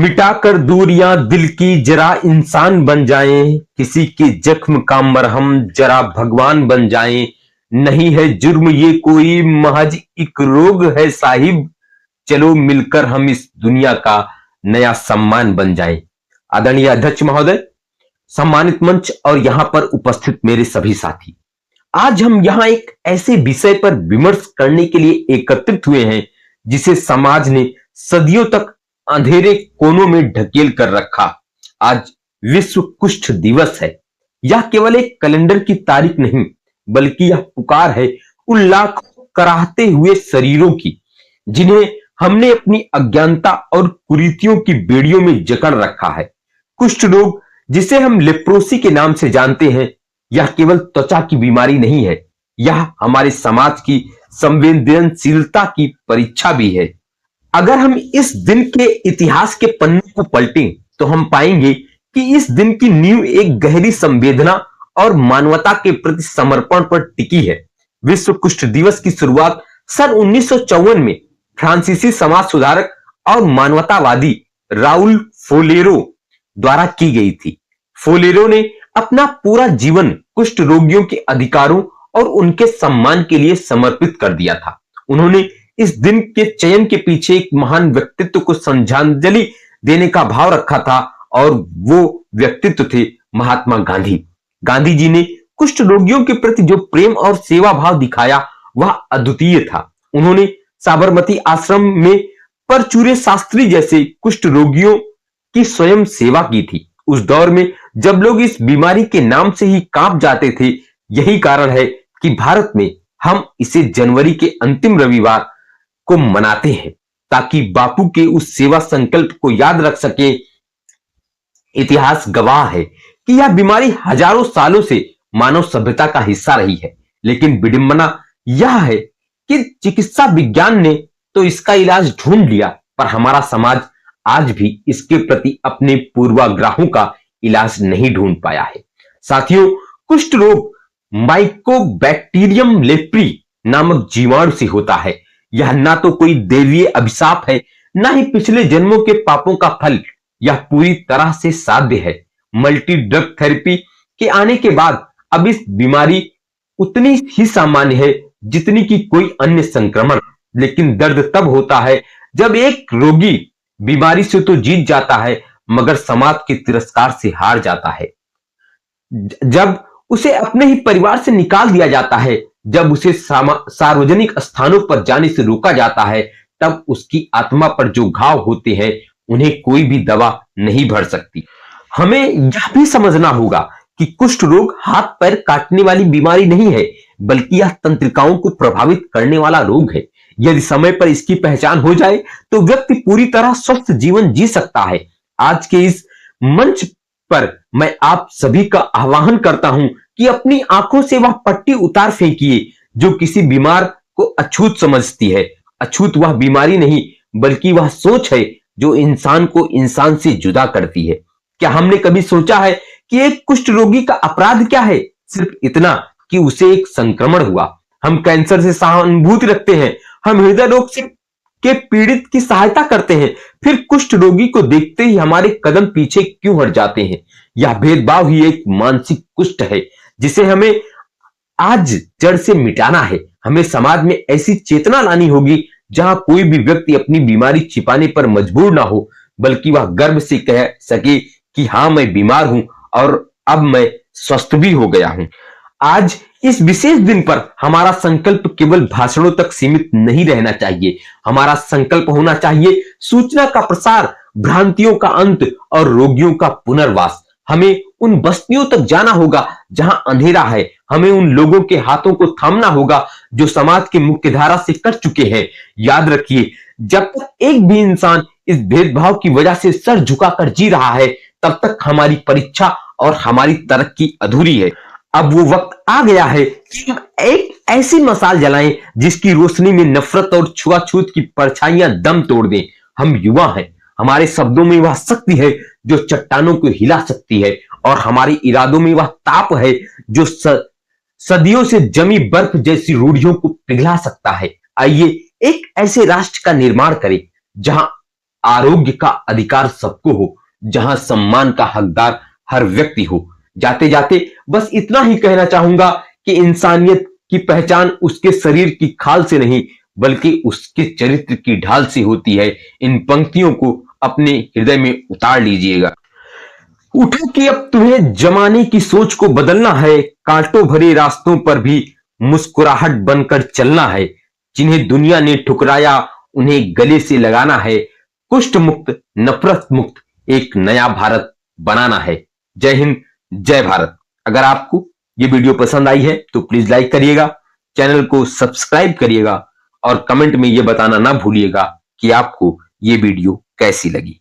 मिटाकर दूरियां दिल की जरा इंसान बन जाएं, किसी के जख्म का मरहम जरा भगवान बन जाएं। नहीं है जुर्म ये कोई महज एक रोग है साहिब, चलो मिलकर हम इस दुनिया का नया सम्मान बन जाएं। आदरणीय अध्यक्ष महोदय, सम्मानित मंच और यहां पर उपस्थित मेरे सभी साथी, आज हम यहां एक ऐसे विषय पर विमर्श करने के लिए एकत्रित हुए हैं जिसे समाज ने सदियों तक अंधेरे कोनों में ढकेल कर रखा। आज विश्व कुष्ठ दिवस है। यह केवल एक कैलेंडर की तारीख नहीं, बल्कि यह पुकार है उन लाखों कराहते हुए शरीरों की जिन्हें हमने अपनी अज्ञानता और कुरीतियों की बेड़ियों में जकड़ रखा है। कुष्ठ रोग, जिसे हम लेप्रोसी के नाम से जानते हैं, यह केवल त्वचा की बीमारी नहीं है, यह हमारे समाज की संवेदनशीलता की परीक्षा भी है। अगर हम इस दिन के इतिहास के पन्नों को पलटें तो हम पाएंगे कि इस दिन की नींव एक गहरी संवेदना और मानवता के प्रति समर्पण पर टिकी है। विश्व कुष्ठ दिवस की शुरुआत सन 1954 में फ्रांसीसी समाज सुधारक और मानवतावादी राउल फोलेरो द्वारा की गई थी। फोलेरो ने अपना पूरा जीवन कुष्ठ रोगियों के अधिकारों और उनके सम्मान के लिए समर्पित कर दिया था। उन्होंने इस दिन के चयन के पीछे एक महान व्यक्तित्व को श्रद्धांजलि देने का भाव रखा था और वो व्यक्तित्व थे महात्मा गांधी। गांधी जी ने कुष्ठ रोगियों के प्रति जो प्रेम और सेवा भाव दिखाया वह अद्वितीय था। उन्होंने साबरमती आश्रम में परचूरे शास्त्री जैसे कुष्ठ रोगियों की स्वयं सेवा की थी। उस दौर में जब लोग इस बीमारी के नाम से ही कांप जाते थे, यही कारण है कि भारत में हम इसे जनवरी के अंतिम रविवार को मनाते हैं ताकि बापू के उस सेवा संकल्प को याद रख सके। इतिहास गवाह है कि यह बीमारी हजारों सालों से मानव सभ्यता का हिस्सा रही है, लेकिन विडंबना यह है कि चिकित्सा विज्ञान ने तो इसका इलाज ढूंढ लिया, पर हमारा समाज आज भी इसके प्रति अपने पूर्वाग्रहों का इलाज नहीं ढूंढ पाया है। साथियों, कुष्ठ रोग माइकोबैक्टीरियम लेप्री नामक जीवाणु से होता है। यह ना तो कोई दैवीय अभिशाप है, ना ही पिछले जन्मों के पापों का फल। यह पूरी तरह से साध्य है। मल्टी ड्रग थेरेपी के आने के बाद अब इस बीमारी उतनी ही सामान्य है जितनी कि कोई अन्य संक्रमण। लेकिन दर्द तब होता है जब एक रोगी बीमारी से तो जीत जाता है, मगर समाज के तिरस्कार से हार जाता है, जब उसे अपने ही परिवार से निकाल दिया जाता है, जब उसे सार्वजनिक स्थानों पर जाने से रोका जाता है, तब उसकी आत्मा पर जो घाव होते हैं उन्हें कोई भी दवा नहीं भर सकती। हमें यह भी समझना होगा कि कुष्ठ रोग हाथ पैर काटने वाली बीमारी नहीं है, बल्कि यह तंत्रिकाओं को प्रभावित करने वाला रोग है। यदि समय पर इसकी पहचान हो जाए तो व्यक्ति पूरी तरह स्वस्थ जीवन जी सकता है। आज के इस मंच पर मैं आप सभी का आह्वान करता हूं कि अपनी आंखों से वह पट्टी उतार फेंकिए जो किसी बीमार को अछूत समझती है। अछूत वह बीमारी नहीं, बल्कि वह सोच है जो इंसान को इंसान से जुदा करती है। क्या हमने कभी सोचा है कि एक कुष्ठ रोगी का अपराध क्या है? सिर्फ इतना कि उसे एक संक्रमण हुआ। हम कैंसर से सहानुभूति रखते हैं, हम हृदय रोग से के पीड़ित की सहायता करते हैं, फिर कुष्ठ रोगी को देखते ही हमारे कदम पीछे क्यों हट जाते हैं? यह भेदभाव ही एक मानसिक कुष्ठ है जिसे हमें आज जड़ से मिटाना है। हमें समाज में ऐसी चेतना लानी होगी जहां कोई भी व्यक्ति अपनी बीमारी छिपाने पर मजबूर ना हो, बल्कि वह गर्व से कह सके कि हां, मैं बीमार हूं और अब मैं स्वस्थ भी हो गया हूं। आज इस विशेष दिन पर हमारा संकल्प केवल भाषणों तक सीमित नहीं रहना चाहिए। हमारा संकल्प होना चाहिए सूचना का प्रसार, भ्रांतियों का अंत और रोगियों का पुनर्वास। हमें उन बस्तियों तक जाना होगा जहां अंधेरा है। हमें उन लोगों के हाथों को थामना होगा जो समाज के मुख्यधारा से कट चुके हैं। याद रखिए, जब तक एक भी इंसान इस भेदभाव की वजह से सर झुकाकर जी रहा है, तब तक हमारी परीक्षा और हमारी तरक्की अधूरी है। अब वो वक्त आ गया है कि हम एक ऐसी मशाल जलाएं जिसकी रोशनी में नफरत और छुआछूत की परछाइयां दम तोड़ दें। हम युवा हैं, हमारे शब्दों में वह शक्ति है जो चट्टानों को हिला सकती है, और हमारे इरादों में वह ताप है जो सदियों से जमी बर्फ जैसी रूढ़ियों को पिघला सकता है। आइए एक ऐसे राष्ट्र का निर्माण करें जहां आरोग्य का अधिकार सबको हो, जहां सम्मान का हकदार हर व्यक्ति हो। जाते जाते बस इतना ही कहना चाहूंगा कि इंसानियत की पहचान उसके शरीर की खाल से नहीं बल्कि उसके चरित्र की ढाल से होती है। इन पंक्तियों को अपने हृदय में उतार लीजिएगा। उठो कि अब तुम्हें जमाने की सोच को बदलना है, कांटों भरे रास्तों पर भी मुस्कुराहट बनकर चलना है। जिन्हें दुनिया ने ठुकराया उन्हें गले से लगाना है। कुष्ठ मुक्त, नफरत मुक्त एक नया भारत बनाना है। जय हिंद, जय भारत। अगर आपको ये वीडियो पसंद आई है तो प्लीज लाइक करिएगा, चैनल को सब्सक्राइब करिएगा और कमेंट में ये बताना ना भूलिएगा कि आपको ये वीडियो कैसी लगी।